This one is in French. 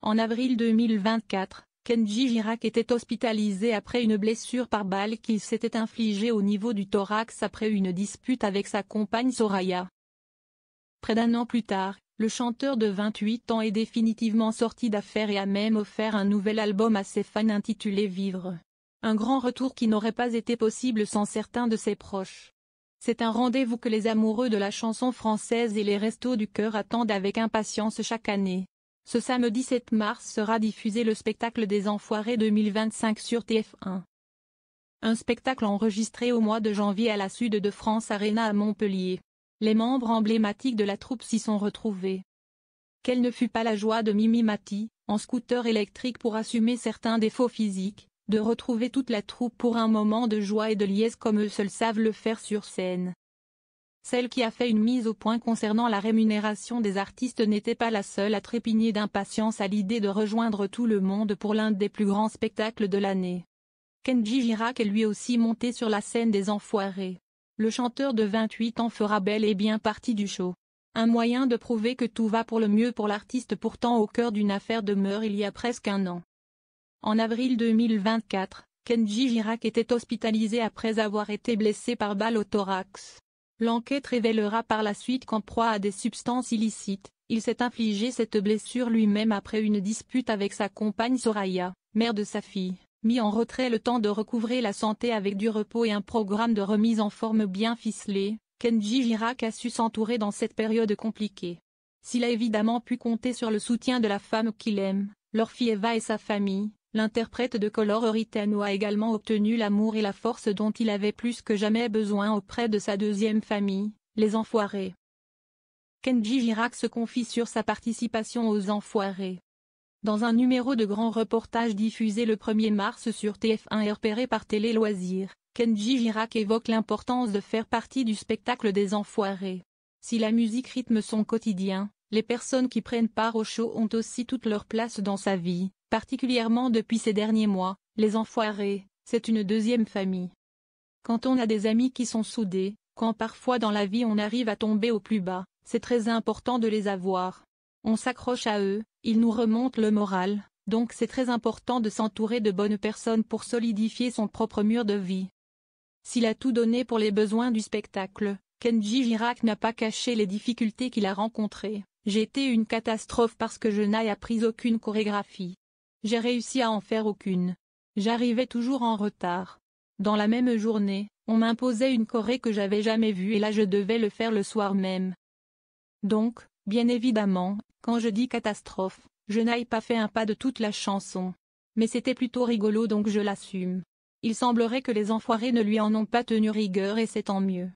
En avril 2024, Kenji Girac était hospitalisé après une blessure par balle qu'il s'était infligée au niveau du thorax après une dispute avec sa compagne Soraya. Près d'un an plus tard, le chanteur de 28 ans est définitivement sorti d'affaire et a même offert un nouvel album à ses fans intitulé Vivre. Un grand retour qui n'aurait pas été possible sans certains de ses proches. C'est un rendez-vous que les amoureux de la chanson française et les restos du cœur attendent avec impatience chaque année. Ce samedi 7 mars sera diffusé le spectacle des Enfoirés 2025 sur TF1. Un spectacle enregistré au mois de janvier à la Sud de France Arena à Montpellier. Les membres emblématiques de la troupe s'y sont retrouvés. Quelle ne fut pas la joie de Mimi Mati, en scooter électrique pour assumer certains défauts physiques, de retrouver toute la troupe pour un moment de joie et de liesse comme eux seuls savent le faire sur scène. Celle qui a fait une mise au point concernant la rémunération des artistes n'était pas la seule à trépigner d'impatience à l'idée de rejoindre tout le monde pour l'un des plus grands spectacles de l'année. Kenji Girac est lui aussi monté sur la scène des Enfoirés. Le chanteur de 28 ans fera bel et bien partie du show. Un moyen de prouver que tout va pour le mieux pour l'artiste pourtant au cœur d'une affaire de meurtre il y a presque un an. En avril 2024, Kenji Girac était hospitalisé après avoir été blessé par balle au thorax. L'enquête révélera par la suite qu'en proie à des substances illicites, il s'est infligé cette blessure lui-même après une dispute avec sa compagne Soraya, mère de sa fille, mis en retrait le temps de recouvrer la santé avec du repos et un programme de remise en forme bien ficelé. Kenji Girac a su s'entourer dans cette période compliquée. S'il a évidemment pu compter sur le soutien de la femme qu'il aime, leur fille Eva et sa famille, l'interprète de Color Ritano a également obtenu l'amour et la force dont il avait plus que jamais besoin auprès de sa deuxième famille, les Enfoirés. Kenji Girac se confie sur sa participation aux Enfoirés. Dans un numéro de grand reportage diffusé le 1er mars sur TF1 et repéré par Télé Loisirs, Kenji Girac évoque l'importance de faire partie du spectacle des Enfoirés. Si la musique rythme son quotidien, les personnes qui prennent part au show ont aussi toute leur place dans sa vie, particulièrement depuis ces derniers mois. Les Enfoirés, c'est une deuxième famille. Quand on a des amis qui sont soudés, quand parfois dans la vie on arrive à tomber au plus bas, c'est très important de les avoir. On s'accroche à eux, ils nous remontent le moral, donc c'est très important de s'entourer de bonnes personnes pour solidifier son propre mur de vie. S'il a tout donné pour les besoins du spectacle, Kenji Girac n'a pas caché les difficultés qu'il a rencontrées. J'ai été une catastrophe parce que je n'ai appris aucune chorégraphie. J'ai réussi à en faire aucune. J'arrivais toujours en retard. Dans la même journée, on m'imposait une choré que j'avais jamais vue et là je devais le faire le soir même. Donc, bien évidemment, quand je dis catastrophe, je n'ai pas fait un pas de toute la chanson. Mais c'était plutôt rigolo donc je l'assume. Il semblerait que les Enfoirés ne lui en ont pas tenu rigueur et c'est tant mieux.